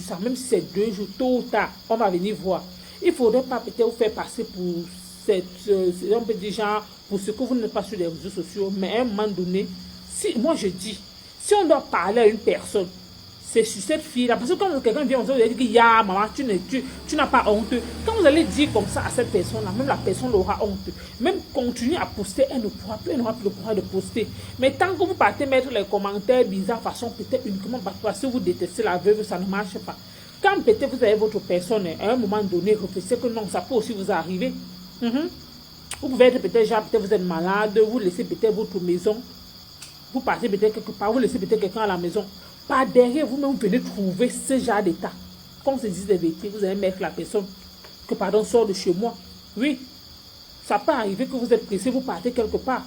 ça, même si c'est 2 jours, tôt ou tard, on va venir voir. Il ne faudrait pas peut-être vous faire passer pour on peut dire genre, pour ce que vous n'êtes pas sur les réseaux sociaux, mais à un moment donné, moi je dis, si on doit parler à une personne, c'est sur cette fille-là. Parce que quand quelqu'un vient, vous allez dire, ya maman, tu n'as pas honte. Quand vous allez dire comme ça à cette personne-là, même la personne aura honte. Même continuer à poster, elle n'aura plus le courage de poster. Mais tant que vous partez mettre les commentaires bizarres, façon peut-être uniquement parce que vous détestez la veuve, ça ne marche pas. Quand peut-être vous avez votre personne, à un moment donné, réfléchissez que non, ça peut aussi vous arriver. Vous pouvez être peut-être, genre, peut-être vous êtes malade, vous laissez peut-être votre maison, vous partez peut-être quelque part, vous laissez peut-être quelqu'un à la maison. Par derrière, vous-même, vous venez trouver ce genre d'état. Comme on se dit des vérités, vous allez mettre la personne que, pardon, sort de chez moi. Oui, ça peut arriver que vous êtes pressé, vous partez quelque part.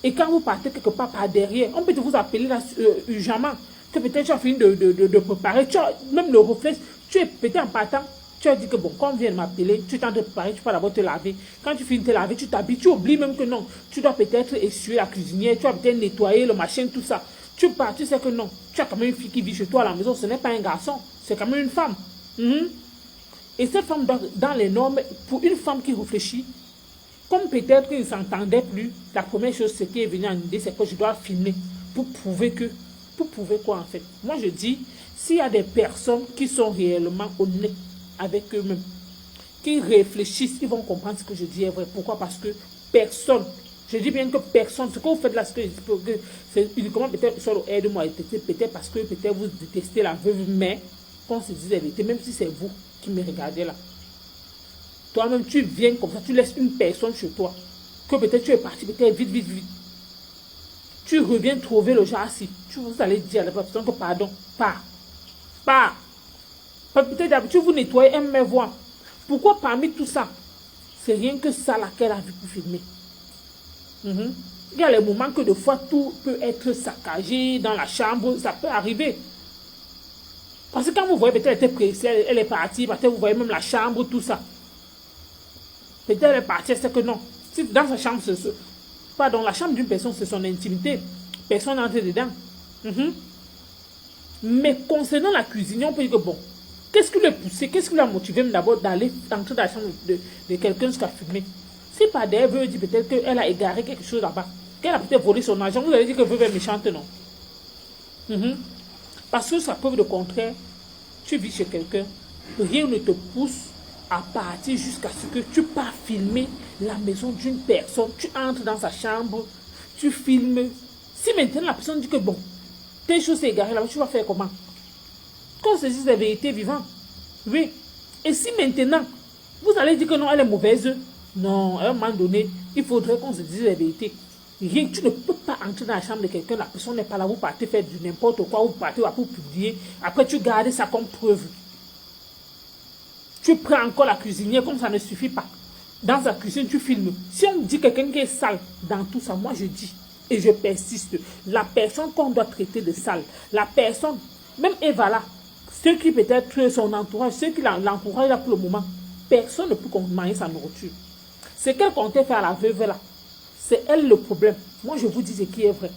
Et quand vous partez quelque part par derrière, on peut vous appeler là, urgemment, que peut-être tu as fini de préparer, tu as même le réflexe, tu es peut-être en partant, tu as dit que bon, quand on vient de m'appeler, tu t'en de préparer, tu peux d'abord te laver. Quand tu finis de te laver, tu t'habilles, tu oublies même que non, tu dois peut-être essuyer la cuisinière, tu dois peut-être nettoyer le machin, tout ça. Tu pars, tu sais que non, tu as quand même une fille qui vit chez toi à la maison, ce n'est pas un garçon, c'est quand même une femme. Et cette femme, dans les normes, pour une femme qui réfléchit, comme peut-être qu'ils ne s'entendaient plus, la première chose qui est venue en idée, c'est que je dois filmer pour prouver que, pour prouver quoi en fait. Moi je dis, s'il y a des personnes qui sont réellement honnêtes avec eux-mêmes, qui réfléchissent, ils vont comprendre ce que je dis est vrai. Pourquoi? Parce que personne, je dis bien que personne, ce que vous faites là, c'est uniquement peut-être sur aide-moi, peut-être parce que peut-être vous détestez la veuve, mais qu'on se dise la vérité, même si c'est vous qui me regardez là. Toi-même, tu viens comme ça, tu laisses une personne chez toi, que peut-être tu es parti, peut-être vite. Tu reviens trouver le genre assis. Vous allez dire à la personne que pardon, pars. Peut-être d'habitude, vous nettoyez, elle me voit. Pourquoi parmi tout ça, c'est rien que ça là qu'elle a vu pour filmer. Il y a les moments que de fois tout peut être saccagé dans la chambre, ça peut arriver. Parce que quand vous voyez, peut-être elle était pressée, elle est partie, peut-être vous voyez même la chambre, tout ça. Peut-être elle est partie, c'est que non. Si dans sa chambre, pardon, la chambre d'une personne, c'est son intimité. Personne n'entre dedans. Mais concernant la cuisine, on peut dire que bon, qu'est-ce qui l'a poussé, qu'est-ce qui l'a motivé d'abord d'aller entrer dans la chambre de quelqu'un jusqu'à fumer? Si par derrière, veut dire peut-être qu'elle a égaré quelque chose là-bas, qu'elle a peut-être volé son argent, vous allez dire que veuve est méchante, non? Parce que ça preuve de contraire, tu vis chez quelqu'un, rien ne te pousse à partir jusqu'à ce que tu pars filmer la maison d'une personne, tu entres dans sa chambre, tu filmes. Si maintenant la personne dit que bon, tes choses s'est égarées là-bas, tu vas faire comment? Qu'on se dise la vérité vivante. Oui. Et si maintenant, vous allez dire que non, elle est mauvaise, non, à un moment donné, il faudrait qu'on se dise la vérité. Rien, tu ne peux pas entrer dans la chambre de quelqu'un, la personne n'est pas là, vous partez faire du n'importe quoi, vous partez pour publier, après tu gardes ça comme preuve. Tu prends encore la cuisinière, comme ça ne suffit pas. Dans sa cuisine, tu filmes. Si on dit quelqu'un qui est sale dans tout ça, moi je dis, et je persiste, la personne qu'on doit traiter de sale, la personne, même Eva là, ceux qui peut-être son entourage, ceux qui l'entourage là pour le moment, personne ne peut manger sa nourriture. Ce qu'elle comptait faire à la veuve là, c'est elle le problème. Moi je vous dis ce qui est vrai.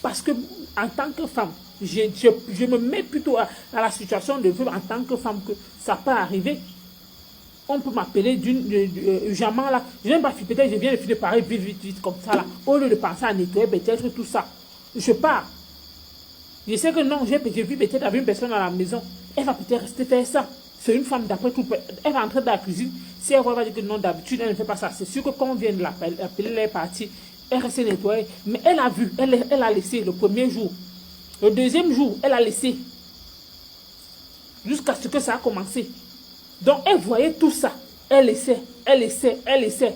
Parce que en tant que femme, je me mets plutôt à la situation de veuve en tant que femme que ça peut arriver. On peut m'appeler urgemment là. Je n'aime pas peut-être je viens de finir par vite comme ça là. Au lieu de penser à nettoyer peut-être tout ça. Je pars. Je sais que non, j'ai vu peut-être avec une personne à la maison. Elle va peut-être rester faire ça. C'est une femme d'après tout. Elle va entrer dans la cuisine. Si elle va dire que non, d'habitude, elle ne fait pas ça. C'est sûr que quand on vient de l'appeler, elle est partie. Elle reste nettoyée. Mais elle a vu, elle a laissé le premier jour. Le deuxième jour, elle a laissé. Jusqu'à ce que ça a commencé. Donc, elle voyait tout ça. Elle essaie. Après,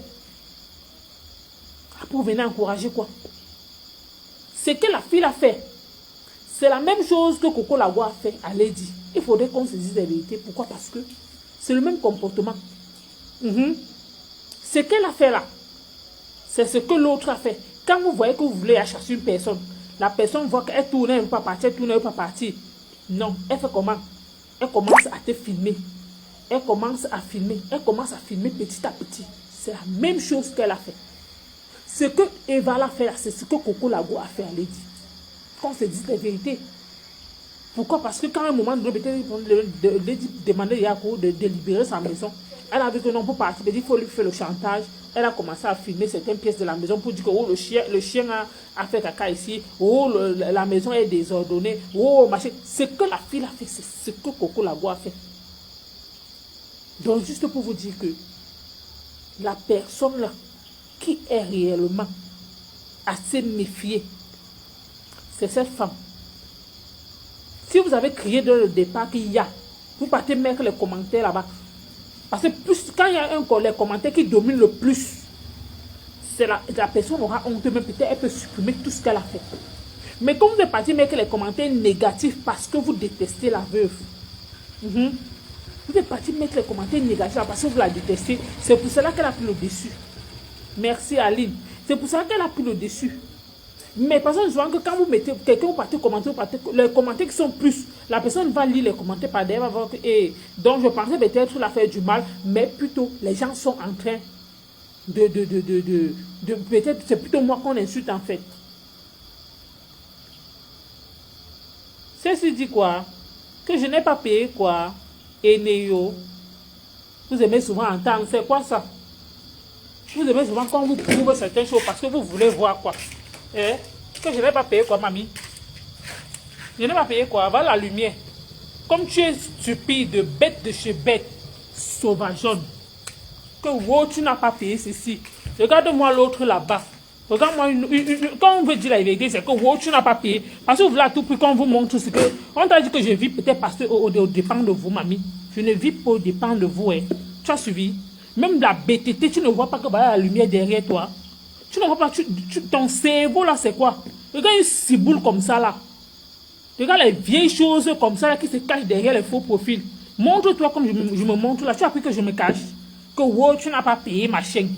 vous venez encourager quoi? Ce que la fille a fait, c'est la même chose que Coco Lagua a fait à Lady. Il faudrait qu'on se dise la vérité. Pourquoi? Parce que c'est le même comportement. Ce qu'elle a fait là, c'est ce que l'autre a fait. Quand vous voyez que vous voulez chasser une personne, la personne voit qu'elle tourne, elle ne veut pas partir, elle tourne, elle ne veut pas partir. Non, elle fait comment? Elle commence à te filmer. Elle commence à filmer petit à petit. C'est la même chose qu'elle a fait. Ce que Eva a fait, c'est ce que Coco Lagua a fait à Lady. Qu'on se dise la vérité. Pourquoi? Parce que quand à un moment donné, peut-être ils vont demander à Yako de libérer sa maison. Elle a vu que non, pour partir, il faut lui faire le chantage. Elle a commencé à filmer certaines pièces de la maison pour dire que oh, le chien a fait caca ici. Oh, la maison est désordonnée. Oh, machin. Ce que la fille a fait, c'est ce que Coco Labo a fait. Donc, juste pour vous dire que la personne là, qui est réellement assez méfiée, c'est cette femme. Si vous avez crié dès le départ qu'il y a, vous partez mettre les commentaires là-bas. Parce que plus, quand il y a les commentaires qui dominent le plus, c'est la personne aura honte, mais peut-être elle peut supprimer tout ce qu'elle a fait. Mais quand vous êtes parti mettre les commentaires négatifs parce que vous détestez la veuve, vous êtes parti mettre les commentaires négatifs parce que vous la détestez, c'est pour cela qu'elle a pris le dessus. Merci Aline. C'est pour cela qu'elle a pris le dessus. Mais par exemple, souvent que quand vous mettez quelqu'un, vous partez commenter, les commentaires qui sont plus, la personne va lire les commentaires par derrière, va voir que, donc je pensais peut-être la faire du mal, mais plutôt les gens sont en train de peut-être, c'est plutôt moi qu'on insulte en fait. Ceci dit quoi? Que je n'ai pas payé quoi? Et Néo, vous aimez souvent entendre, c'est quoi ça? Vous aimez souvent quand vous prouvez certaines choses parce que vous voulez voir quoi? Que je n'ai pas payé quoi, mamie? Je n'ai pas payé quoi? Va la lumière. Comme tu es stupide, bête de chez bête, sauvageonne. Que wow, tu n'as pas payé ceci. Regarde-moi l'autre là-bas. Regarde-moi, quand on veut dire la vérité, c'est que wow, tu n'as pas payé. Parce que vous voulez à tout prix qu'on vous montre ce que. On t'a dit que je vis peut-être parce que au dépend de vous, mamie. Je ne vis pas au dépend de vous. Tu as suivi? Même la bêteté, tu ne vois pas que voilà la lumière derrière toi. Tu ne vois pas, ton cerveau là, c'est quoi? Regarde une ciboule comme ça là. Regarde les vieilles choses comme ça là qui se cachent derrière les faux profils. Montre-toi comme je me montre là. Tu as appris que je me cache. Que wow, tu n'as pas payé ma chaîne.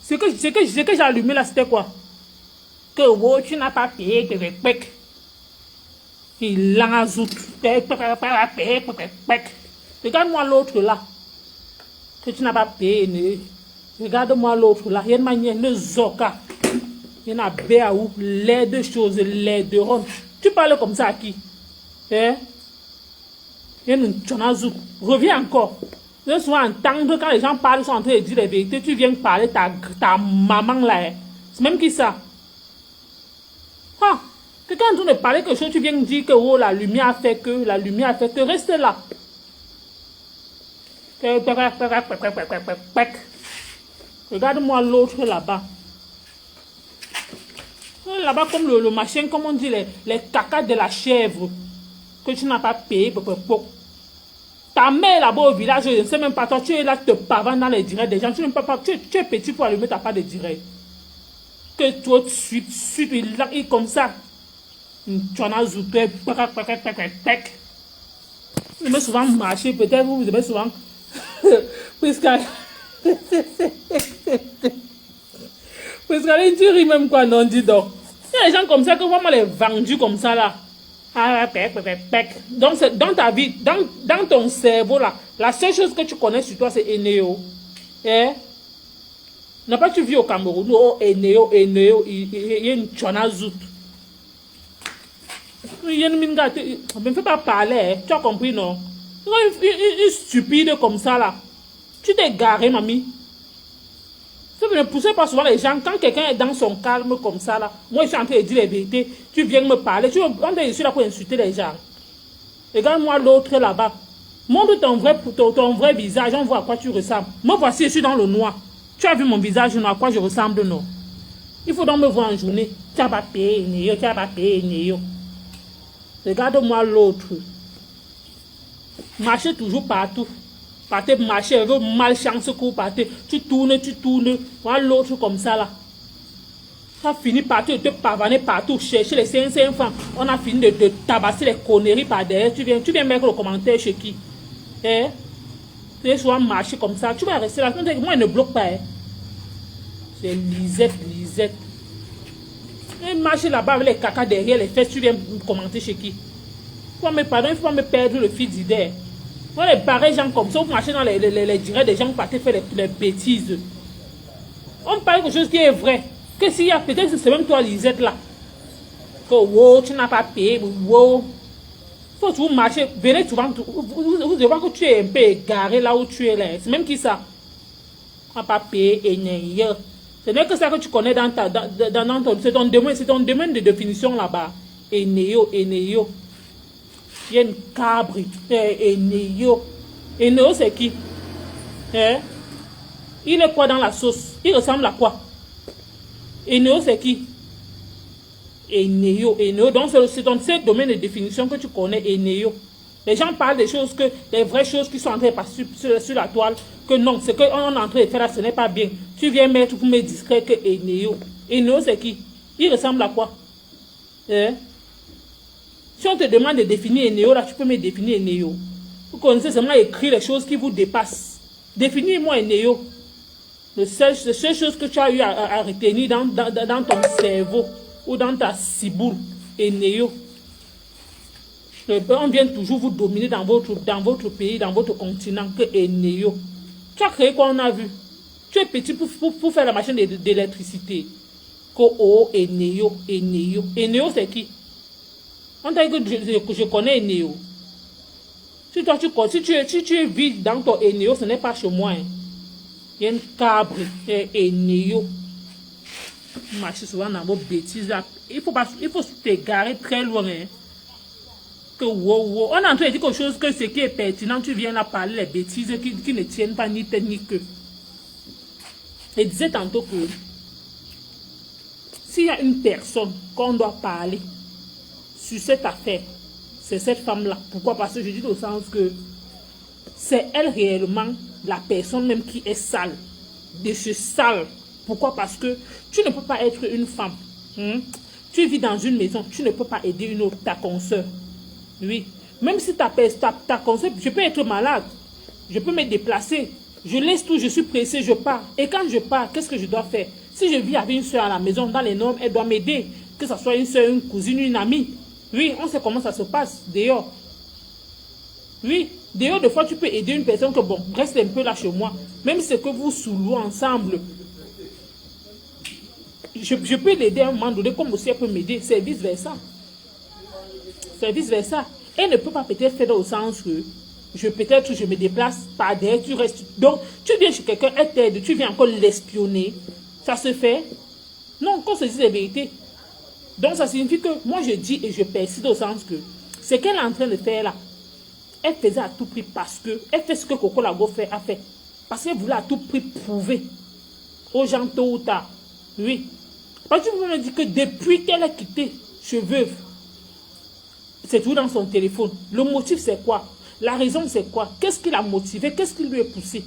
Ce que j'ai allumé là, c'était quoi? Que wow, tu n'as pas payé de respect. Il l'enzout. Regarde-moi l'autre là. Que tu n'as pas payé. Regarde-moi l'autre là. Il y a une manière de zoka. Il y en a béaou. Les deux choses, les deux ronds. Tu parles comme ça à qui? Il y a une tchonazou. Reviens encore. Je sois entendre quand les gens parlent, ils sont en train de dire la vérité. Tu viens parler ta maman là. C'est même qui ça? Ah, quelqu'un est en train de parler quelque chose, tu viens dire que oh, la lumière a fait que, reste là. Regarde-moi l'autre là-bas. Là-bas, comme le machin, comme on dit, les cacas de la chèvre que tu n'as pas payé. Ta mère là-bas au village, je ne sais même pas, toi, tu es là, te pavant dans les directs des gens. Tu n'es pas, tu es petit pour allumer ta part de direct. Que toi, suite, il comme ça. Tu en as zouté, vous aimez souvent marcher, peut-être vous aimez souvent. Puisque. Puisque tu ris même quoi, non, dis donc. Il y a des gens comme ça que vraiment les vendus comme ça là. Donc, dans ta vie, dans ton cerveau là, la seule chose que tu connais sur toi, c'est Enéo. N'a pas tu vis au Cameroun? Oh, Enéo, il y a une tchona zout. Il y a une minga, ne me fais pas parler, tu as compris, non? Une stupide comme ça là. Tu t'es garé, mamie. Ne poussez pas souvent les gens. Quand quelqu'un est dans son calme comme ça, là, moi je suis en train de dire la vérité, tu viens me parler, je suis là pour insulter les gens. Regarde-moi l'autre là-bas. Montre ton vrai visage, on voit à quoi tu ressembles. Moi voici, je suis dans le noir. Tu as vu mon visage noir, à quoi je ressemble, non? Il faut donc me voir en journée. Tu n'as pas payé, tu n'as pas payé. Regarde-moi l'autre. Marchez toujours partout. Partez marcher, malchance que vous partez. Tu tournes. Voilà l'autre comme ça là. Ça a fini partout de te pavaner partout, chercher les 500 francs. On a fini de tabasser les conneries par derrière. Tu viens mettre le commentaire chez qui? Tu viens souvent marcher comme ça. Tu vas rester là. Moi, il ne bloque pas. C'est Lisette. Et marcher là-bas avec les caca derrière les fesses. Tu viens commenter chez qui? Il faut pas me perdre le fil d'idée. Voilà les pareils gens comme ça, vous marchez dans les directs des gens, vous partez faire les bêtises. On parle de quelque chose qui est vrai. Que s'il y a peut-être c'est même toi Lisette là. Que wow, tu n'as pas payé, wow. Faut toujours marcher. Venez souvent, vous devez voir que tu es un peu égaré là où tu es là. C'est même qui ça? On va pas payer et ce n'est que ça que tu connais dans ton, c'est ton domaine de définition là-bas. Enéo. Il y a une cabre. Enéo. Enéo, c'est qui? Hein? Il est quoi dans la sauce? Il ressemble à quoi? Enéo, c'est qui? Enéo. Donc, c'est dans ce domaine de définition que tu connais, Enéo. Les gens parlent des choses des vraies choses qui sont en train de passer sur la toile, que non, ce qu'on est en train de faire là, ce n'est pas bien. Tu viens mettre pour me discret que Enéo. Enéo, c'est qui? Il ressemble à quoi? Hein? Si on te demande de définir Enéo, là, tu peux me définir Enéo. Vous connaissez seulement écrire les choses qui vous dépassent. Définis-moi Enéo. Les seules choses que tu as eu à retenir dans ton cerveau ou dans ta ciboule, Enéo. On vient toujours vous dominer dans votre pays, dans votre continent, que Enéo. Tu as créé quoi, on a vu? Tu es petit pour faire la machine d'électricité. Enéo. Enéo, c'est qui? On t'a dit que je connais Enéo. Si tu es vide dans ton Enéo, ce n'est pas chez moi. Hein. Il y a une cabre, Enéo. Marche souvent dans vos bêtises là. Il faut t'égarer très loin. Hein. Que wow. On est en train de dire quelque chose que ce qui est pertinent, tu viens là parler les bêtises qui ne tiennent pas ni tête ni queue. Et disais tantôt que s'il y a une personne qu'on doit parler sur cette affaire, c'est cette femme-là. Pourquoi? Parce que je dis au sens que c'est elle réellement, la personne même qui est sale. De ce sale. Pourquoi? Parce que tu ne peux pas être une femme. Tu vis dans une maison, tu ne peux pas aider une autre, ta consoeur. Oui. Même si ta consoeur, je peux être malade. Je peux me déplacer. Je laisse tout, je suis pressée, je pars. Et quand je pars, qu'est-ce que je dois faire? Si je vis avec une soeur à la maison, dans les normes, elle doit m'aider. Que ce soit une soeur, une cousine, une amie. Oui, on sait comment ça se passe dehors. Oui, dehors, des fois, tu peux aider une personne que, bon, reste un peu là chez moi. Même si c'est que vous sous-louez ensemble. Je peux l'aider à un moment donné, comme aussi elle peut m'aider. C'est vice-versa. C'est vice-versa. Elle ne peut pas peut-être faire dans le sens que je me déplace par derrière, tu restes. Donc, tu viens chez quelqu'un, elle t'aide, tu viens encore l'espionner. Ça se fait? Non, qu'on se dise la vérité. Donc, ça signifie que moi, je dis et je persiste au sens que ce qu'elle est en train de faire là, elle faisait à tout prix parce que elle fait ce que Coco Lago a fait. Parce qu'elle voulait à tout prix prouver aux gens tôt ou tard. Oui. Parce que vous me dites que depuis qu'elle a quitté Cheveuve, c'est tout dans son téléphone. Le motif, c'est quoi? La raison, c'est quoi? Qu'est-ce qui l'a motivé? Qu'est-ce qui lui a poussé?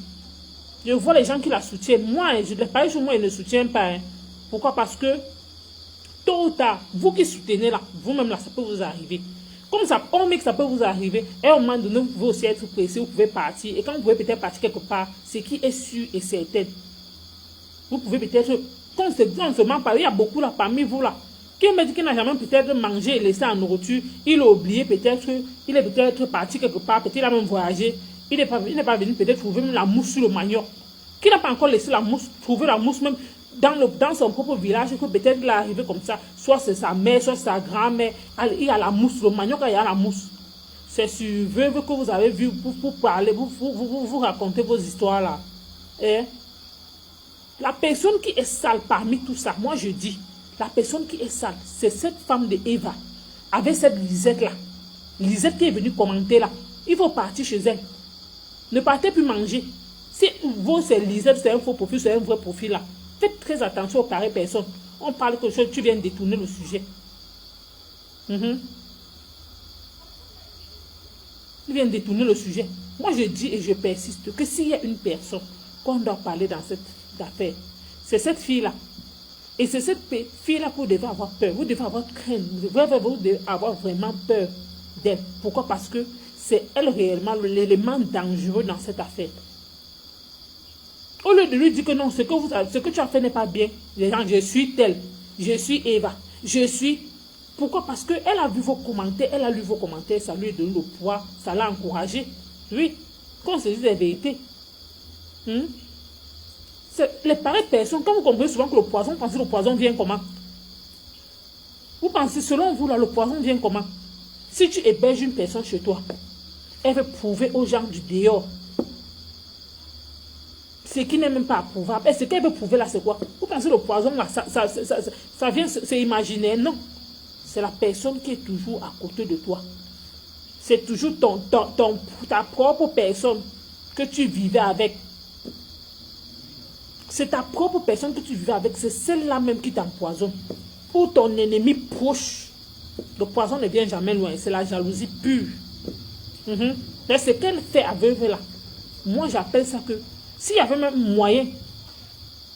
Je vois les gens qui la soutiennent. Moi, je ne l'ai pas sur moi, ils ne soutiennent pas. Hein. Pourquoi? Parce que tôt ou tard, vous qui soutenez là, vous-même là, ça peut vous arriver. Comme ça, on met que ça peut vous arriver, et au moment donné, vous pouvez aussi être pressé, vous pouvez partir. Et quand vous pouvez peut-être partir quelque part, ce qui est sûr et certain, vous pouvez peut-être, quand on se ment pas, il y a beaucoup là parmi vous là, qui me dit qu'il n'a jamais peut-être mangé et laissé en nourriture, il a oublié peut-être, il est peut-être parti quelque part, peut-être il a même voyagé, il n'est pas venu peut-être trouver même la mousse sur le manioc, qui n'a pas encore laissé la mousse, trouver la mousse même dans son propre village, que peut-être il est arrivé comme ça, soit c'est sa mère, soit sa grand-mère, il y a la mousse, le manioc, il y a la mousse. C'est sur Veuve que vous avez vu pour parler, vous raconter vos histoires là. Et la personne qui est sale parmi tout ça, moi je dis, la personne qui est sale, c'est cette femme de Eva, avec cette Lisette là. Lisette qui est venue commenter là. Il faut partir chez elle. Ne partez plus manger. Si vous, c'est Lisette, c'est un faux profil, c'est un vrai profil là. Faites très attention aux pareilles personnes. On parle que tu viens de détourner le sujet. Tu viens de détourner le sujet. Moi, je dis et je persiste que s'il y a une personne qu'on doit parler dans cette affaire, c'est cette fille-là. Et c'est cette fille-là que vous devez avoir peur. Vous devez avoir crainte. Vous devez avoir vraiment peur d'elle. Pourquoi? Parce que c'est elle réellement l'élément dangereux dans cette affaire. Au lieu de lui dire que non, ce que tu as fait n'est pas bien. Les gens, je suis telle, je suis Eva, je suis... Pourquoi? Parce qu'elle a vu vos commentaires, elle a lu vos commentaires, ça lui a donné le poids, ça l'a encouragé. Oui, qu'on se dise la vérité. Les pareilles personnes, quand vous comprenez souvent que le poison, vous pensez que le poison vient comment? Vous pensez, selon vous, là, le poison vient comment? Si tu héberges une personne chez toi, elle veut prouver aux gens du dehors ce qui n'est même pas approuvable. Et ce qu'elle veut prouver là, c'est quoi? Vous pensez le poison là, ça vient, c'est imaginaire? Non. C'est la personne qui est toujours à côté de toi. C'est toujours ta propre personne que tu vivais avec. C'est ta propre personne que tu vivais avec. C'est celle-là même qui t'empoisonne. Ou ton ennemi proche. Le poison ne vient jamais loin. C'est la jalousie pure. Mais ce qu'elle fait à veuve là, moi j'appelle ça que s'il y avait même moyen.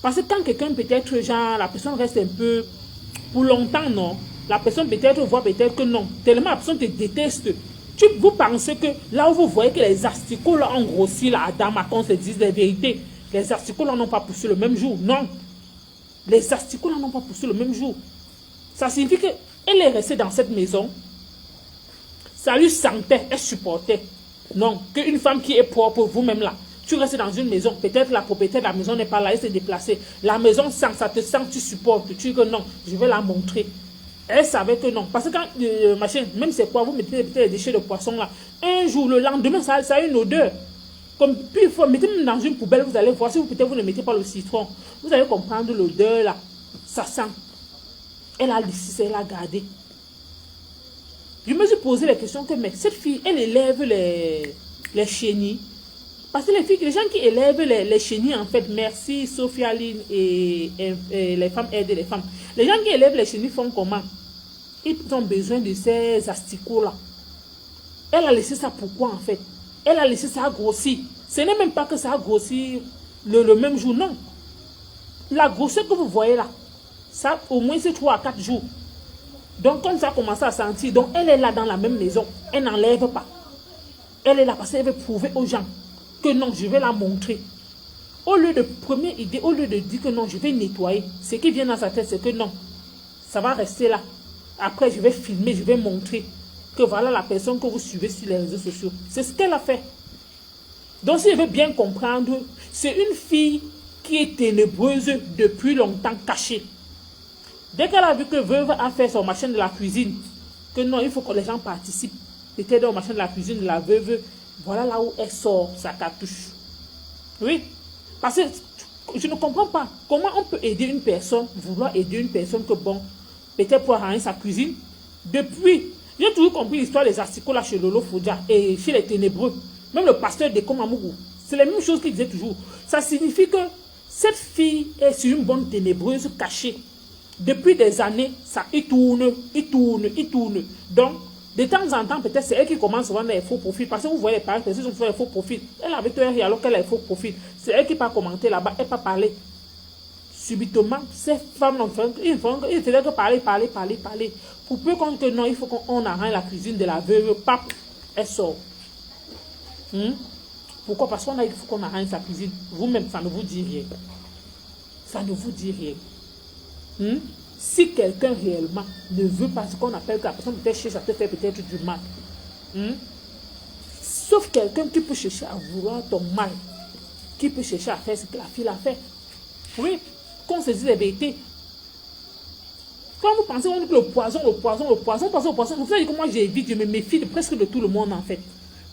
Parce que quand quelqu'un peut-être, genre, la personne reste un peu pour longtemps, non. La personne peut-être voit peut-être que non. Tellement la personne te déteste. Vous pensez que là où vous voyez que les asticots là ont grossi là, Adam, qu'on se dise la vérité, les asticots là n'ont pas poussé le même jour. Non. Les asticots là n'ont pas poussé le même jour. Ça signifie qu'elle est restée dans cette maison. Ça lui sentait, elle supportait. Non. Qu'une femme qui est propre, vous-même là, tu restes dans une maison, peut-être la propriétaire de la maison n'est pas là, elle s'est déplacée. La maison sent, ça te sent, tu supportes. Tu dis que non, je vais la montrer. Elle savait que non. Parce que quand, machin, même c'est quoi, vous mettez les déchets de poisson là, un jour, le lendemain, ça a une odeur. Comme, puis il faut mettre même dans une poubelle, vous allez voir, si peut-être vous ne mettez pas le citron, vous allez comprendre l'odeur là. Ça sent. Elle a laissé, elle a gardé. Je me suis posé la question que, mais cette fille, elle élève les chenilles. Parce que les gens qui élèvent les chenilles, en fait, merci Sophie Aline et les femmes aident les femmes. Les gens qui élèvent les chenilles font comment? Ils ont besoin de ces asticots-là. Elle a laissé ça pourquoi, en fait? Elle a laissé ça grossir. Ce n'est même pas que ça a grossi le même jour, non. La grosseur que vous voyez là, ça, au moins, c'est 3 à 4 jours. Donc, comme ça a commencé à sentir, donc elle est là dans la même maison. Elle n'enlève pas. Elle est là parce qu'elle veut prouver aux gens que non, je vais la montrer. Au lieu de première idée, au lieu de dire que non, je vais nettoyer, ce qui vient dans sa tête, c'est que non, ça va rester là. Après, je vais filmer, je vais montrer que voilà la personne que vous suivez sur les réseaux sociaux. C'est ce qu'elle a fait. Donc, si je veux bien comprendre, c'est une fille qui est ténébreuse depuis longtemps cachée. Dès qu'elle a vu que veuve a fait son machin de la cuisine, que non, il faut que les gens participent. Peut-être au machin de la cuisine de la veuve, voilà là où elle sort sa cartouche. Oui. Parce que je ne comprends pas comment on peut aider une personne, vouloir aider une personne que bon, peut-être pour arranger sa cuisine. Depuis, j'ai toujours compris l'histoire des asticots là chez Lolo Fodja et chez les ténébreux. Même le pasteur de Komamougou. C'est la même chose qu'il disait toujours. Ça signifie que cette fille est sur une bonne ténébreuse cachée. Depuis des années, ça il tourne. Donc, de temps en temps, peut-être c'est elle qui commence à vendre les faux profils. Parce que vous voyez, les parents, ils ont fait les faux profils. Elle avait tout alors qu'elle a les faux profils. C'est elle qui pas commenter là-bas, elle pas parler. Subitement, ces femmes, ils faisaient que parler. Pour peu qu'on que non, il faut qu'on arrange la cuisine de la veuve, pap, elle sort. Pourquoi? Parce qu'on a, il faut qu'on arrange sa cuisine. Vous-même, ça ne vous dit rien. Ça ne vous dit rien. Si quelqu'un réellement ne veut pas ce qu'on appelle que la personne peut-être cherche à te faire peut-être du mal. Sauf quelqu'un qui peut chercher à vouloir ton mal. Qui peut chercher à faire ce que la fille a fait. Oui, qu'on se dise la vérité. Quand vous pensez, on dit que le poison, vous savez que moi j'évite, je me méfie de presque de tout le monde en fait.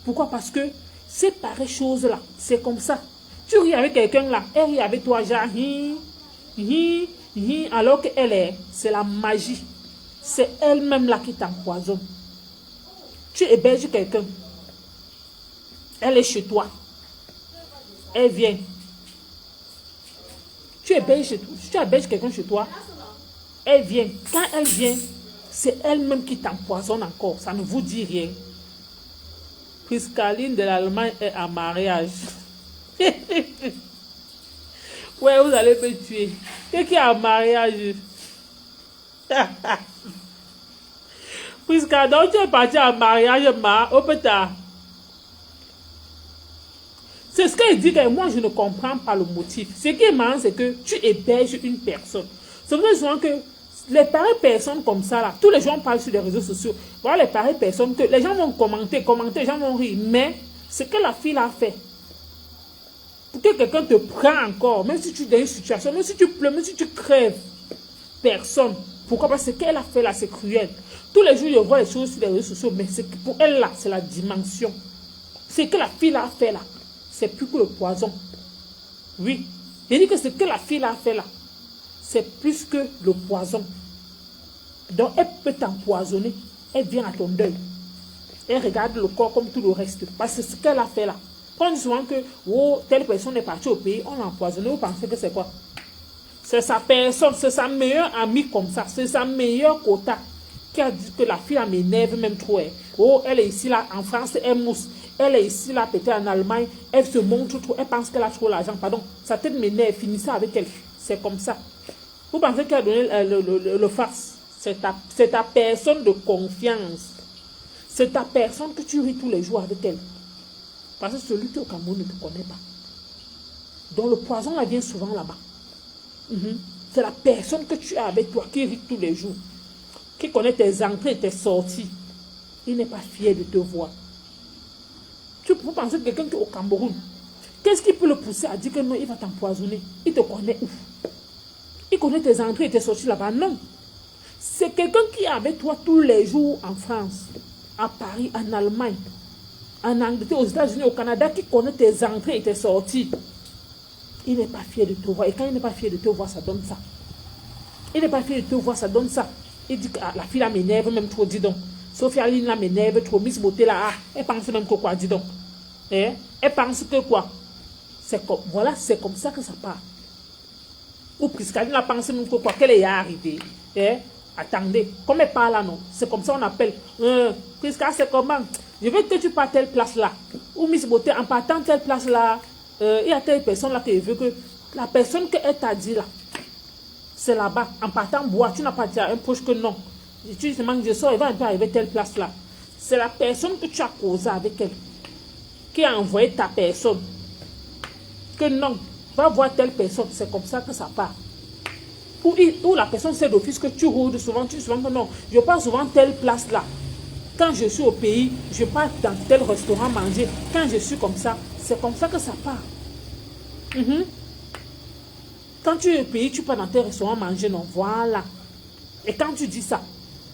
Pourquoi? Parce que ces pareilles choses-là, c'est comme ça. Tu ris avec quelqu'un là, elle rit avec toi, genre, alors qu'elle c'est la magie. C'est elle-même là qui t'empoisonne. Tu héberges quelqu'un. Elle est chez toi. Elle vient. Tu héberges quelqu'un chez toi. Elle vient. Quand elle vient, c'est elle-même qui t'empoisonne encore. Ça ne vous dit rien. Priscaline de l'Allemagne est en mariage. Ouais, vous allez me tuer. Qu'est-ce qui est en mariage? Prisca, donc tu es parti en mariage, au pétard. C'est ce qu'elle dit que moi je ne comprends pas le motif. Ce qui est marrant, c'est que tu héberges une personne. C'est vrai souvent que les pareilles personnes comme ça, là, tous les gens parlent sur les réseaux sociaux. Voilà les pareilles personnes que les gens vont commenter, les gens vont rire. Mais ce que la fille a fait, pour que quelqu'un te prenne encore, même si tu es dans une situation, même si tu pleures, même si tu crèves, personne, Pourquoi? Parce que ce qu'elle a fait là, c'est cruel. Tous les jours, je vois les choses sur les réseaux sociaux, mais pour elle là, c'est la dimension. Ce que la fille là a fait là, c'est plus que le poison. Oui. Je dis que ce que la fille là a fait là, c'est plus que le poison. Donc, elle peut t'empoisonner. Elle vient à ton deuil. Elle regarde le corps comme tout le reste. Parce que ce qu'elle a fait là. On dit souvent que oh, telle personne est partie au pays, on l'a empoisonné. Vous pensez que c'est quoi? C'est sa personne, c'est sa meilleure amie comme ça. C'est sa meilleure quota qui a dit que la fille m'énerve même trop. Oh, elle est ici là, en France, elle mousse. Elle est ici là, peut-être en Allemagne. Elle se montre trop. Elle pense qu'elle a trop l'argent. Pardon, sa tête m'énerve. Finissez avec elle. C'est comme ça. Vous pensez qu'elle a donné le farce? C'est ta personne de confiance. C'est ta personne que tu ris tous les jours avec elle. Parce que celui qui est au Cameroun ne te connaît pas. Donc le poison, elle vient souvent là-bas. C'est la personne que tu as avec toi qui rit tous les jours. Qui connaît tes entrées et tes sorties. Il n'est pas fier de te voir. Tu peux penser que quelqu'un qui est au Cameroun, qu'est-ce qui peut le pousser à dire que non, il va t'empoisonner? Il te connaît où? Il connaît tes entrées et tes sorties là-bas? Non. C'est quelqu'un qui est avec toi tous les jours en France, à Paris, en Allemagne, en Angleterre, aux États-Unis, au Canada, qui connaît tes entrées et tes sorties. Il n'est pas fier de te voir. Et quand il n'est pas fier de te voir, ça donne ça. Il n'est pas fier de te voir, ça donne ça. Il dit que ah, la fille là m'énerve même trop, dis donc. Sophia Aline là m'énerve trop. Miss Beauté là, ah, elle pense même que quoi, dis donc. Eh? Elle pense que quoi? C'est comme, voilà, c'est comme ça que ça part. Ou Priscaline a pensé même que quoi, qu'elle est arrivée. Eh? Attendez, comme elle parle là, non? C'est comme ça on appelle. Prisca, c'est comment? Je veux que tu partes telle place là. Ou Miss Beauté, en partant telle place là, il y a telle personne là que je veux que la personne qu'elle t'a dit là, c'est là-bas. En partant boire, tu n'as pas dit à un proche que non. Tu te manques de ça, il va un peu arriver telle place là. C'est la personne que tu as causé avec elle qui a envoyé ta personne. Que non, va voir telle personne. C'est comme ça que ça part. Ou la personne sait d'office que tu rôdes souvent, tu dis souvent que non, je pars souvent telle place là. Quand je suis au pays, je pars dans tel restaurant manger. Quand je suis comme ça, c'est comme ça que ça part. Quand tu es au pays, tu pars dans tel restaurant manger, non, voilà. Et quand tu dis ça,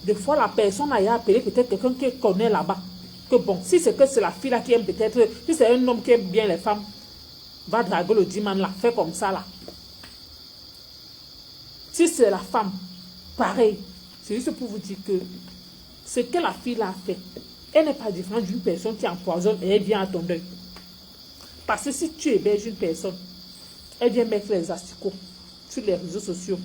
des fois la personne a appelé peut-être quelqu'un qui connaît là-bas. Que bon, si c'est que c'est la fille là qui aime peut-être, si c'est un homme qui aime bien les femmes, va draguer le diman là, fait comme ça là. Si c'est la femme, pareil. C'est juste pour vous dire que ce que la fille là a fait, elle n'est pas différente d'une personne qui empoisonne et elle vient à ton deuil. Parce que si tu héberges une personne, elle vient mettre les asticots sur les réseaux sociaux,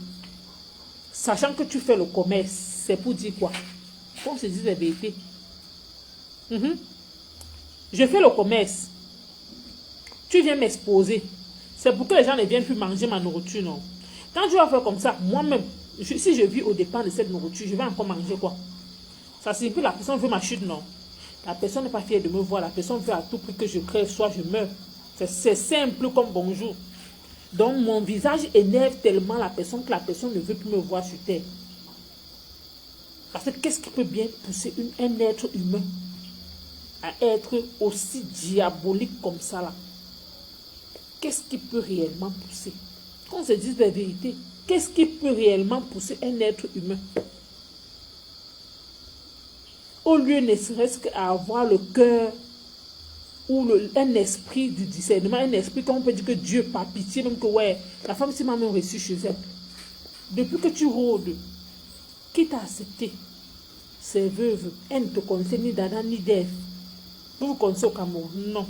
sachant que tu fais le commerce, c'est pour dire quoi? Qu'on se dise la vérité. Je fais le commerce. Tu viens m'exposer. C'est pour que les gens ne viennent plus manger ma nourriture, non? Quand tu vas faire comme ça, moi-même, si je vis au dépend de cette nourriture, je vais encore manger quoi? Ça signifie que la personne veut ma chute, non? La personne n'est pas fière de me voir. La personne veut à tout prix que je crève, soit je meurs. C'est simple comme bonjour. Donc, mon visage énerve tellement la personne que la personne ne veut plus me voir sur terre. Parce que qu'est-ce qui peut bien pousser un être humain à être aussi diabolique comme ça là? Qu'est-ce qui peut réellement pousser? Qu'on se dise la vérité. Qu'est-ce qui peut réellement pousser un être humain? Au lieu ne serait-ce qu'à avoir le cœur ou un esprit du discernement, un esprit qu'on peut dire que Dieu, par pitié, même que ouais, la femme s'est même reçue chez elle. Depuis que tu rôdes, qui t'a accepté? C'est veuve, elle ne te connaissait ni d'Adam ni d'Ève. Vous vous connaissez au Cameroun? Non.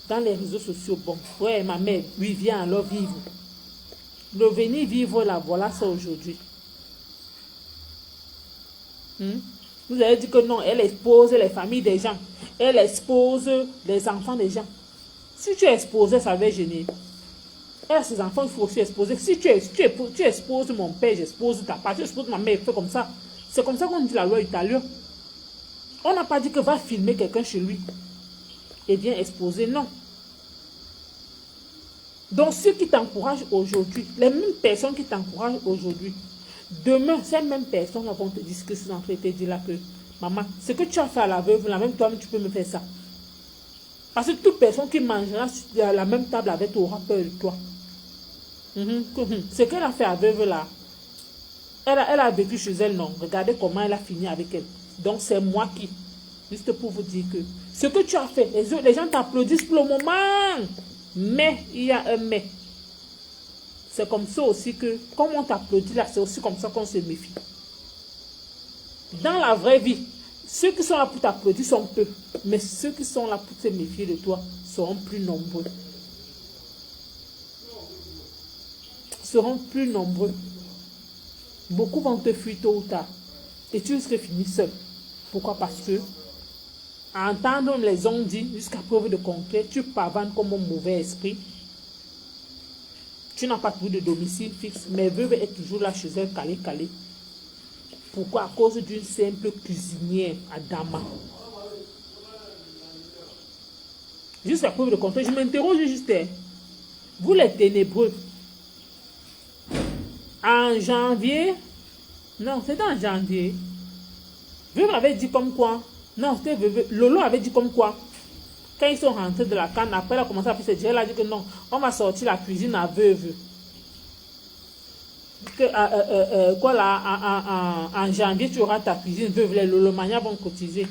Dans les réseaux sociaux, bon, ouais, ma mère, oui, viens alors vivre. Le venir vivre là, voilà ça aujourd'hui. Vous avez dit que non, elle expose les familles des gens. Elle expose les enfants des gens. Si tu exposes, ça va gêner. Elle a ses enfants, il faut aussi exposer. Si tu exposes mon père, j'expose ta part, tu exposes ma mère, fait comme ça. C'est comme ça qu'on dit la loi italienne. On n'a pas dit que va filmer quelqu'un chez lui et vient exposer, non. Donc, ceux qui t'encouragent aujourd'hui, les mêmes personnes qui t'encouragent aujourd'hui, demain, ces mêmes personnes vont te dire ce que ces enfants te disent là que, maman, ce que tu as fait à la veuve, la même toi-même, tu peux me faire ça. Parce que toute personne qui mangera à la même table avec toi aura peur de toi. Ce qu'elle a fait à la veuve là, Elle a vécu chez elle, non. Regardez comment elle a fini avec elle. Donc, c'est moi qui. Juste pour vous dire que ce que tu as fait, les gens t'applaudissent pour le moment. Mais, il y a un mais. C'est comme ça aussi que, comme on t'applaudit là, c'est aussi comme ça qu'on se méfie. Dans la vraie vie, ceux qui sont là pour t'applaudir sont peu. Mais ceux qui sont là pour se méfier de toi seront plus nombreux. Seront plus nombreux. Beaucoup vont te fuir tôt ou tard. Et tu risques de finir seul. Pourquoi? Parce que, à entendre les ont dit, jusqu'à preuve de contraire, tu pavanes comme un mauvais esprit. Tu n'as pas toujours de domicile fixe, mais veuve est toujours là chez elle, calée. Pourquoi? À cause d'une simple cuisinière à Dama. Jusqu'à preuve de contraire, je m'interroge juste. Vous les ténébreux, en janvier, non, c'était en janvier, Veuve avait dit comme quoi, non, c'était Veuve, Lolo avait dit comme quoi, quand ils sont rentrés de la canne, après elle a commencé à faire ses dires, elle a dit que non, on va sortir la cuisine à Veuve. Que, quoi là, en janvier, tu auras ta cuisine, Veuve, les Lolo Mania vont cotiser.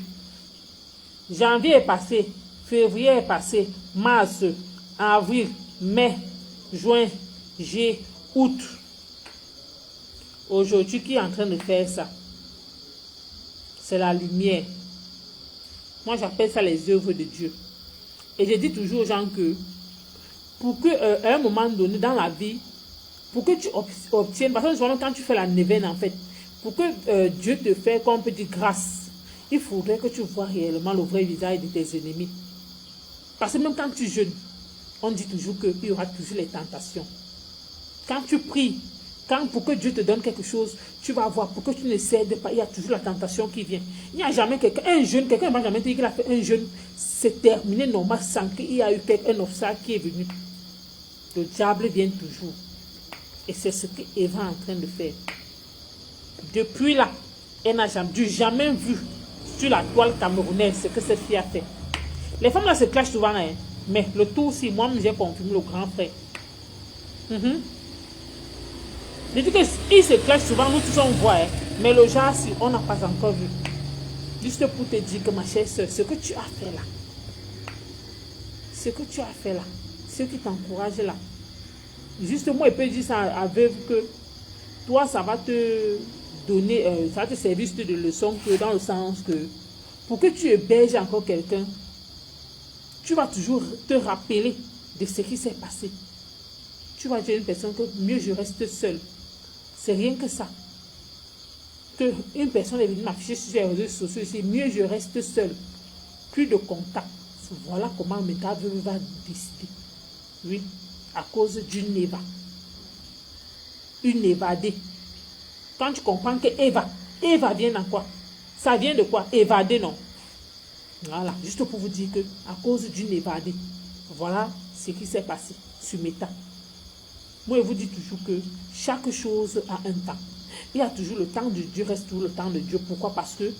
Janvier est passé, février est passé, mars, avril, mai, juin, juillet, août. Aujourd'hui, qui est en train de faire ça? C'est la lumière. Moi, j'appelle ça les œuvres de Dieu. Et je dis toujours aux gens que, pour que, à un moment donné dans la vie, pour que tu obtiennes, parce que souvent quand tu fais la neuvaine, en fait, pour que Dieu te fasse, comme on peut dire, grâce, il faudrait que tu vois réellement le vrai visage de tes ennemis. Parce que même quand tu jeûnes, on dit toujours qu'il y aura toujours les tentations. Quand tu pries, pour que Dieu te donne quelque chose, tu vas voir, pour que tu ne cèdes pas, il y a toujours la tentation qui vient. Il n'y a jamais quelqu'un ne va jamais dire qu'il a fait un jeûne, c'est terminé normal sans qu'il y a eu un obstacle qui est venu. Le diable vient toujours. Et c'est ce qu'Eva est en train de faire. Depuis là, elle n'a jamais vu sur la toile camerounaise ce que cette fille a fait. Les femmes là se clashent souvent, hein, mais le tout aussi, moi j'ai confirmé le grand frère. Je dis qu'ils se clashent souvent, nous tous on voit, hein, mais le genre, si on n'a pas encore vu. Juste pour te dire que ma chère soeur, ce que tu as fait là, ce qui t'encourage là, juste moi, je peux dire ça à Veuve que toi, ça va te donner, ça va te servir de leçon que dans le sens que pour que tu héberges encore quelqu'un, tu vas toujours te rappeler de ce qui s'est passé. Tu vas dire à une personne que mieux je reste seule. C'est rien que ça. Que une personne est venue m'afficher sur les réseaux sociaux, c'est mieux je reste seule. Plus de contact. Voilà comment Meta va décider. Oui, à cause d'une Eva. Une évadée. Quand tu comprends que Eva vient dans quoi? Ça vient de quoi? Évader, non? Voilà, juste pour vous dire que à cause d'une évadée, voilà ce qui s'est passé sur Meta. Moi, je vous dis toujours que chaque chose a un temps. Il y a toujours le temps de Dieu, reste toujours le temps de Dieu. Pourquoi? Parce que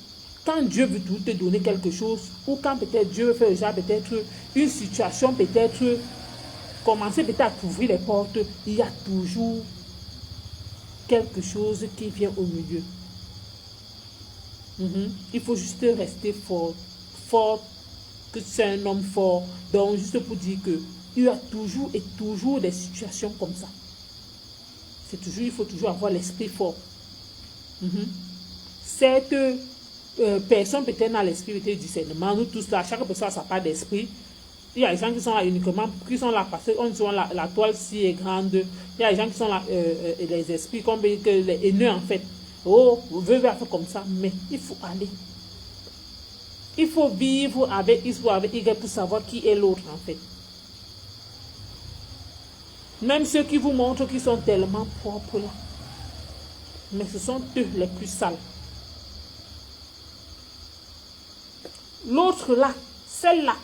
quand Dieu veut te donner quelque chose, ou quand peut-être Dieu veut faire déjà peut-être une situation, peut-être commencer peut-être à t'ouvrir les portes, il y a toujours quelque chose qui vient au milieu. Il faut juste rester fort, que c'est un homme fort. Donc, juste pour dire que il y a toujours et toujours des situations comme ça. Il faut toujours avoir l'esprit fort. Cette personne peut-être dans l'esprit de discernement, nous tous là, chaque personne a sa part d'esprit. Il y a des gens qui sont là uniquement, qui sont là parce que la toile si est grande. Il y a des gens qui sont là, les esprits, comme les haineux en fait. Oh, vous voulez faire comme ça, mais il faut aller. Il faut vivre avec Y pour savoir qui est l'autre en fait. Même ceux qui vous montrent qu'ils sont tellement propres là. Mais ce sont eux les plus sales. L'autre là, celle-là,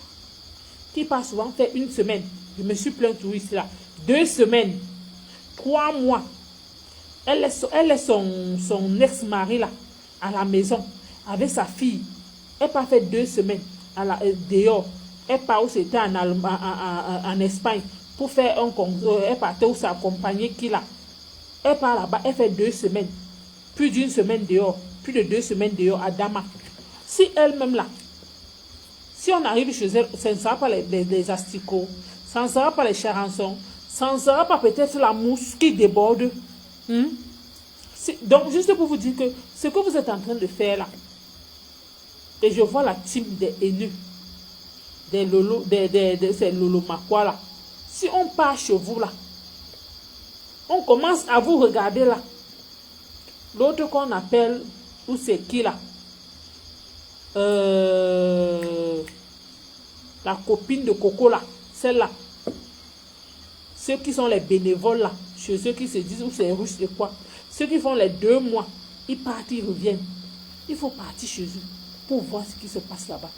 qui passe souvent faire une semaine. Je me suis plaint tout ici là. 2 semaines. 3 mois. Elle est son ex-mari là, à la maison, avec sa fille. Elle pas fait 2 semaines dehors. Elle part où c'était en Espagne. Pour faire un concours, elle partait où s'accompagner qui là. Elle part là-bas, elle fait 2 semaines. plus d'une semaine dehors, plus de 2 semaines dehors à Dama. Si elle-même là, si on arrive chez elle, ça ne sera pas les asticots, ça ne sera pas les charançons, ça ne sera pas peut-être la mousse qui déborde. Donc, juste pour vous dire que ce que vous êtes en train de faire là, et je vois la team des haineux, des lolo, ces lolo makwa là. Si on part chez vous là, on commence à vous regarder là. L'autre qu'on appelle, ou c'est qui là? La copine de Coco là, celle-là. Ceux qui sont les bénévoles là, chez ceux qui se disent, ou c'est russe de quoi. Ceux qui font les 2 mois, ils partent, ils reviennent. Il faut partir chez eux pour voir ce qui se passe là-bas.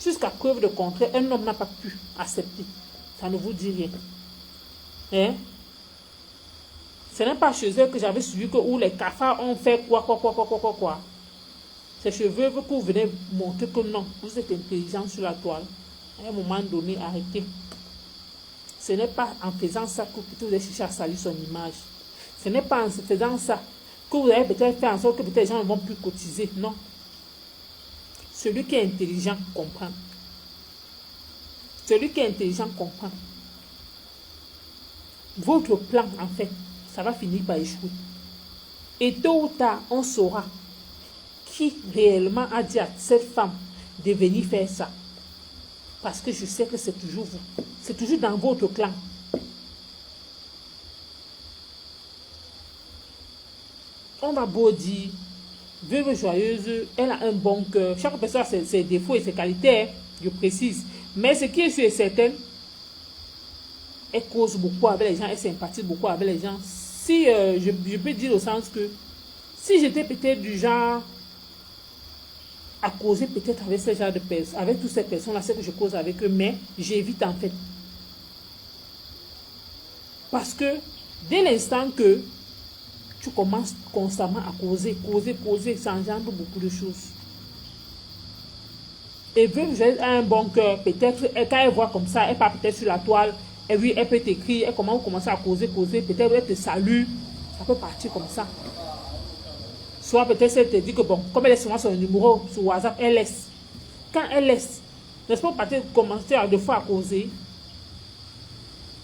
Jusqu'à preuve de contraire, un homme n'a pas pu accepter. Ça ne vous dit rien. Hein? Ce n'est pas chez eux que j'avais suivi que où les cafards ont fait quoi. C'est chez eux que vous venez montrer que non, vous êtes intelligent sur la toile. À un moment donné, arrêtez. Ce n'est pas en faisant ça que vous allez chercher à salir son image. Ce n'est pas en faisant ça que vous allez peut-être faire en sorte que peut-être les gens ne vont plus cotiser. Non. Celui qui est intelligent comprend. Celui qui est intelligent comprend. Votre plan, en fait, ça va finir par échouer. Et tôt ou tard, on saura qui réellement a dit à cette femme de venir faire ça. Parce que je sais que c'est toujours vous. C'est toujours dans votre clan. On va beau dire, veuve joyeuse, elle a un bon cœur. Chaque personne a ses défauts et ses qualités, je précise. Mais ce qui est sûr et certain, elle cause beaucoup avec les gens, elle sympathise beaucoup avec les gens. Si je peux dire au sens que si j'étais peut-être du genre à causer peut-être avec ce genre de personnes, avec toutes ces personnes-là, c'est que je cause avec eux, mais j'évite en fait. Parce que dès l'instant que tu commences constamment à causer, ça engendre beaucoup de choses. Et vu que j'ai un bon cœur, peut-être, quand elle voit comme ça, elle part peut-être sur la toile, et oui, elle peut t'écrire, elle commence à causer, peut-être elle te salue, ça peut partir comme ça. Soit peut-être elle te dit que bon, comme elle est souvent son numéro sur WhatsApp, elle laisse. Quand elle laisse, n'est-ce pas, peut-être commencer à 2 fois à causer.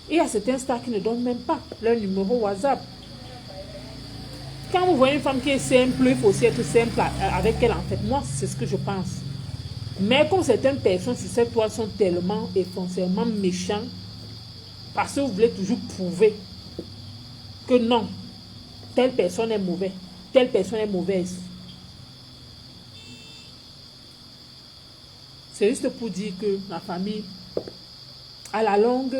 Il y a certains stars qui ne donnent même pas leur numéro WhatsApp. Quand vous voyez une femme qui est simple, il faut aussi être simple avec elle en fait. Moi, c'est ce que je pense. Mais comme certaines personnes sur cette toile sont tellement et foncièrement méchants, parce que vous voulez toujours prouver que non, telle personne est mauvaise, telle personne est mauvaise. C'est juste pour dire que la famille, à la longue,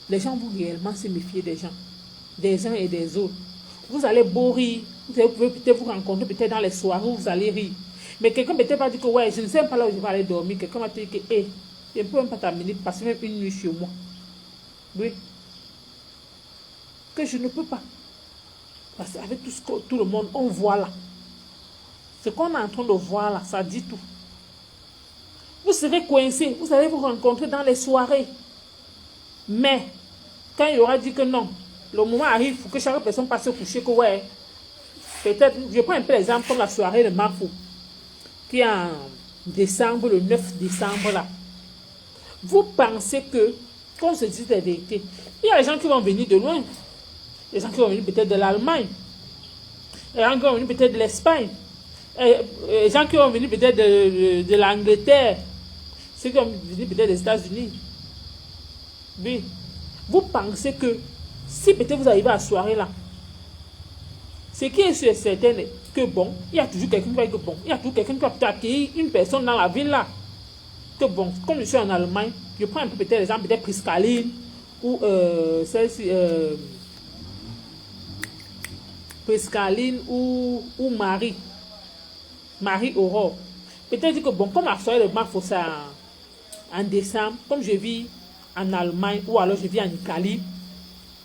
les gens vont réellement se méfier des uns et des autres. Vous allez beau rire, vous pouvez peut-être vous rencontrer peut-être dans les soirées où vous allez rire. Mais quelqu'un peut-être va dire que ouais, je ne sais pas là où je vais aller dormir. Quelqu'un va te dire que je ne peux même pas t'amener, passer même une nuit chez moi. Oui. Que je ne peux pas. Parce qu'avec tout ce que tout le monde, on voit là. Ce qu'on est en train de voir là, ça dit tout. Vous serez coincé, vous allez vous rencontrer dans les soirées. Mais, quand il y aura dit que non, le moment arrive, il faut que chaque personne passe se coucher, que ouais, peut-être, je prends un peu l'exemple comme la soirée de Mafou, qui est en décembre, le 9 décembre là. Vous pensez que, qu'on se dit la vérité, il y a des gens qui vont venir de loin, des gens qui vont venir peut-être de l'Allemagne, des gens qui vont venir peut-être de l'Espagne, des gens qui vont venir peut-être de l'Angleterre, ceux qui vont venir peut-être des États-Unis. Oui. Vous pensez que si peut-être vous arrivez à la soirée là, ce qui est sûr et certain est que bon, il y a toujours quelqu'un qui va dire que bon, il y a toujours quelqu'un qui va peut-être accueillir une personne dans la ville là. Que bon, comme je suis en Allemagne, je prends un peu peut-être l'exemple peut-être Priscaline ou celle-ci, Priscaline ou Marie Aurore. Peut-être que bon, comme la soirée de Marc, c'est en décembre, comme je vis en Allemagne ou alors je vis en Italie,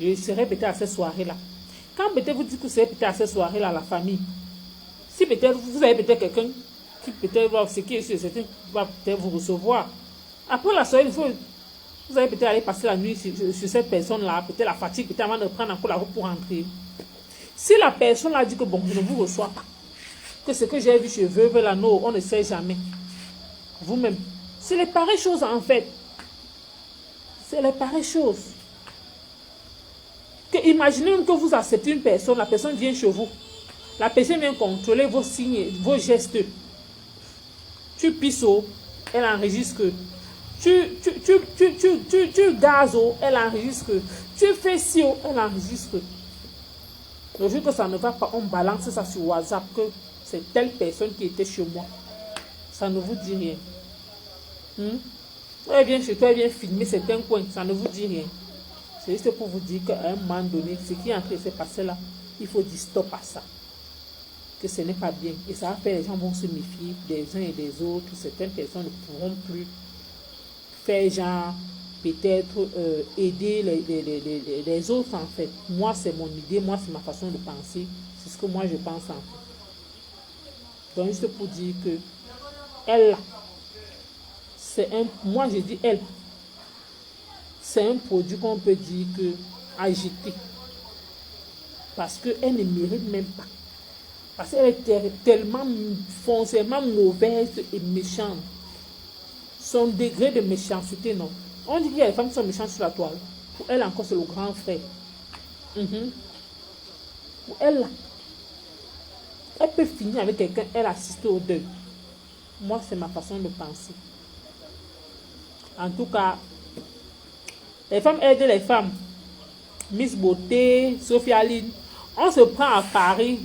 je serai peut-être à cette soirée-là. Quand peut-être vous dites que vous serez peut-être à cette soirée-là, la famille, si peut-être vous avez peut-être quelqu'un qui peut-être va, ce qui est sûr, certains va peut-être vous recevoir. Après la soirée, vous allez peut-être aller passer la nuit sur cette personne-là, peut-être la fatigue, peut-être avant de prendre encore la route pour rentrer. Si la personne a dit que bon, je ne vous reçois pas, que ce que j'ai vu chez Veuve là, non, on ne sait jamais. Vous-même. C'est les pareilles choses en fait. C'est les pareilles choses. Que imaginez que vous acceptez une personne, la personne vient chez vous. La personne vient contrôler vos signes, vos gestes. Tu pisses, elle enregistre. Tu gazes, elle enregistre. Tu fais ci, elle enregistre. Le jour que ça ne va pas, on balance ça sur WhatsApp que c'est telle personne qui était chez moi. Ça ne vous dit rien. Elle vient chez toi, elle vient filmer certains coins. Ça ne vous dit rien. C'est juste pour vous dire qu'à un moment donné, ce qui est en train de se passer là, il faut dire stop à ça. Que ce n'est pas bien. Et ça va faire, les gens vont se méfier des uns et des autres. Certaines personnes ne pourront plus faire genre, peut-être aider les autres en fait. Moi, c'est mon idée, moi, c'est ma façon de penser. C'est ce que moi, je pense en fait. Donc, juste pour dire que elle, c'est un... Moi, je dis elle. C'est un produit qu'on peut dire que à jeter. Parce qu'elle ne mérite même pas. Parce qu'elle est tellement foncièrement mauvaise et méchante. Son degré de méchanceté, non. On dit qu'il y a des femmes qui sont méchantes sur la toile. Pour elle encore, c'est le grand frère. Pour elle, là, elle peut finir avec quelqu'un, elle assiste au deuil. Moi, c'est ma façon de penser. En tout cas, les femmes aident les femmes. Miss Beauté, Sophie Aline. On se prend à Paris